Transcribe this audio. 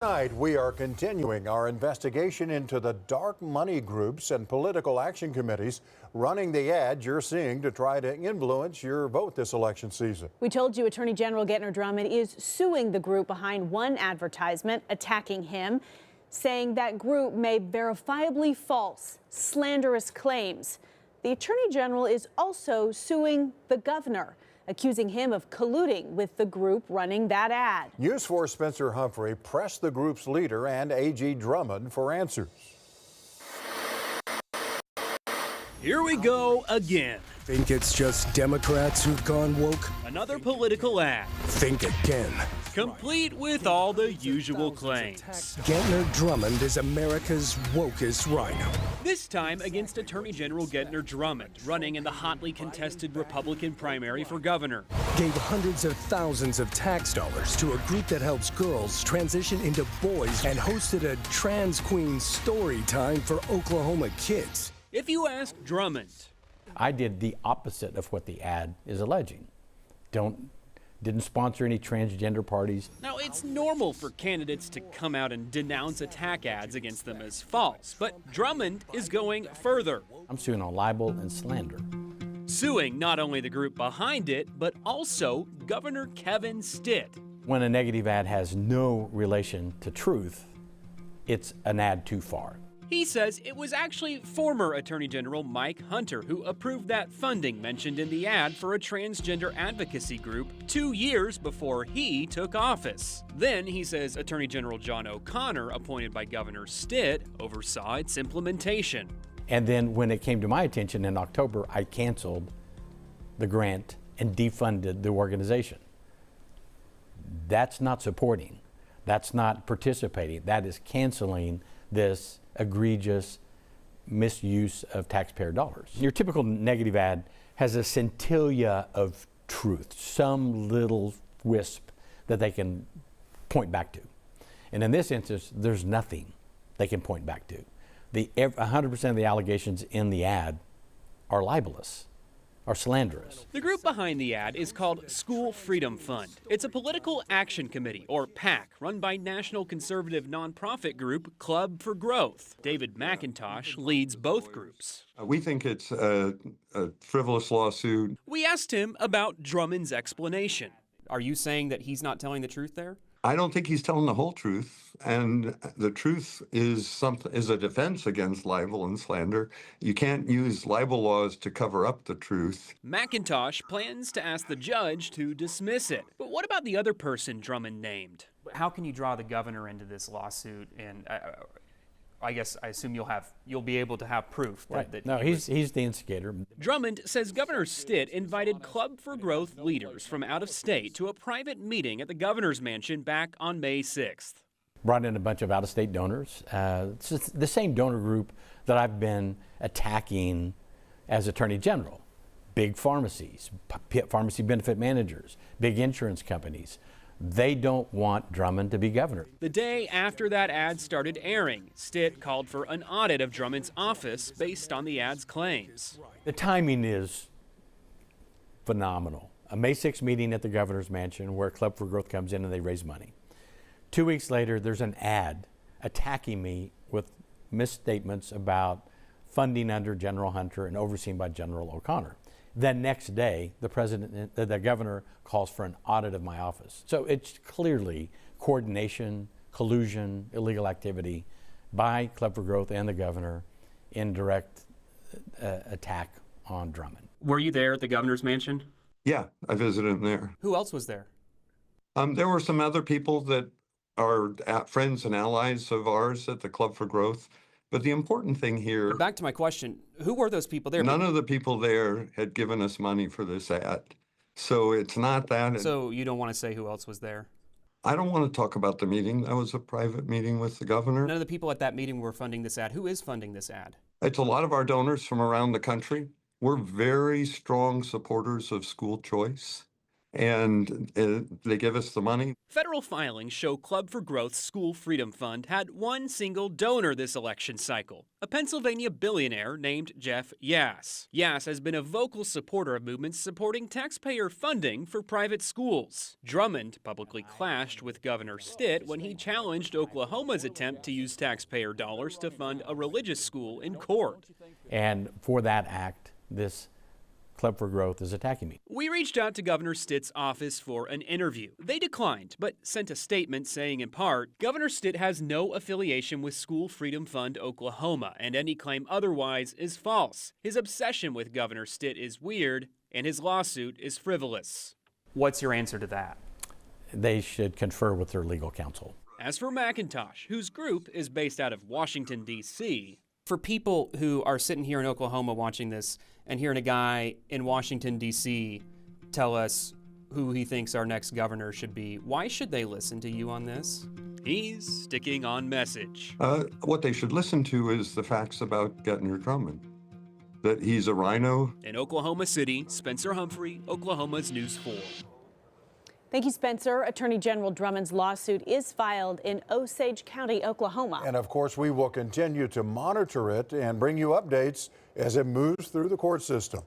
Tonight, we are continuing our investigation into the dark money groups and political action committees running the ads you're seeing to try to influence your vote this election season. We told you Attorney General Gentner Drummond is suing the group behind one advertisement, attacking him, saying that group made verifiably false, slanderous claims. The Attorney General is also suing the governor, accusing him of colluding with the group running that ad. News 4's Spencer Humphrey pressed the group's leader and AG Drummond for answers. Here we go again. Think it's just Democrats who've gone woke? Another political ad, Think again. complete with all the usual claims. Gentner Drummond is America's wokest rhino. This time against Attorney General Gentner Drummond, running in the hotly contested Republican primary for governor. Gave hundreds of thousands of tax dollars to a group that helps girls transition into boys and hosted a trans queen story time for Oklahoma kids. If you ask Drummond, I did the opposite of what the ad is alleging. Didn't sponsor any transgender parties. now it's normal for candidates to come out and denounce attack ads against them as false, but Drummond is going further, I'm suing on libel and slander. suing not only the group behind it, but also Governor Kevin Stitt. When a negative ad has no relation to truth, it's an ad too far. He says it was actually former Attorney General Mike Hunter who approved that funding mentioned in the ad for a transgender advocacy group 2 years before he took office. Then he says Attorney General John O'Connor, appointed by Governor Stitt, oversaw its implementation. And then when it came to my attention in October, I canceled the grant and defunded the organization. That's not supporting. That's not participating. That is canceling this egregious misuse of taxpayer dollars. Your typical negative ad has a scintilla of truth, some little wisp that they can point back to. And in this instance, there's nothing they can point back to. 100% of the allegations in the ad are libelous, are slanderous. The group behind the ad is called School Freedom Fund. It's a political action committee, or PAC, run by national conservative nonprofit group Club for Growth. David McIntosh leads both groups. We think it's a frivolous lawsuit. We asked him about Drummond's explanation. Are you saying that he's not telling the truth there? I don't think he's telling the whole truth, and the truth is a defense against libel and slander. You can't use libel laws to cover up the truth. McIntosh plans to ask the judge to dismiss it. But what about the other person Drummond named? How can you draw the governor into this lawsuit? And I assume you'll be able to have proof that No, he's the instigator. Drummond says Governor Stitt invited Club for Growth leaders from out of state to a private meeting at the governor's mansion back on May 6th. Brought in a bunch of out-of-state donors. It's the same donor group that I've been attacking as Attorney General. Big pharmacies, pharmacy benefit managers, big insurance companies. They don't want Drummond to be governor. The day after that ad started airing, Stitt called for an audit of Drummond's office based on the ad's claims. The timing is phenomenal. A May 6th meeting at the governor's mansion where Club for Growth comes in and they raise money. 2 weeks later, there's an ad attacking me with misstatements about funding under General Hunter and overseen by General O'Connor. The next day, the governor calls for an audit of my office. So it's clearly coordination, collusion, illegal activity by Club for Growth and the governor in direct attack on Drummond. Were you there at the governor's mansion? Yeah, I visited him there. Who else was there? There were some other people that are friends and allies of ours at the Club for Growth. But the important thing here, Back to my question, who were those people there? none of the people there had given us money for this ad. So it's not that. So you don't want to say who else was there? I don't want to talk about the meeting. That was a private meeting with the governor. None of the people at that meeting were funding this ad. Who is funding this ad? It's a lot of our donors from around the country. We're very strong supporters of school choice. and they give us the money. Federal filings show Club for Growth's School Freedom Fund had one single donor this election cycle, a Pennsylvania billionaire named Jeff Yass. Yass has been a vocal supporter of movements supporting taxpayer funding for private schools. Drummond publicly clashed with Governor Stitt when he challenged Oklahoma's attempt to use taxpayer dollars to fund a religious school in court. And for that act, this Club for Growth is attacking me. We reached out to Governor Stitt's office for an interview. They declined, but sent a statement saying in part, Governor Stitt has no affiliation with School Freedom Fund Oklahoma, and any claim otherwise is false. His obsession with Governor Stitt is weird, and his lawsuit is frivolous. What's your answer to that? They should confer with their legal counsel. As for McIntosh, whose group is based out of Washington, D.C., for people who are sitting here in Oklahoma watching this and hearing a guy in Washington, D.C. tell us who he thinks our next governor should be, why should they listen to you on this? he's sticking on message. What they should listen to is the facts about Gentner Drummond, that he's a rhino. In Oklahoma City, Spencer Humphrey, Oklahoma's News 4. Thank you, Spencer. Attorney General Drummond's lawsuit is filed in Osage County, Oklahoma. And of course, we will continue to monitor it and bring you updates as it moves through the court system.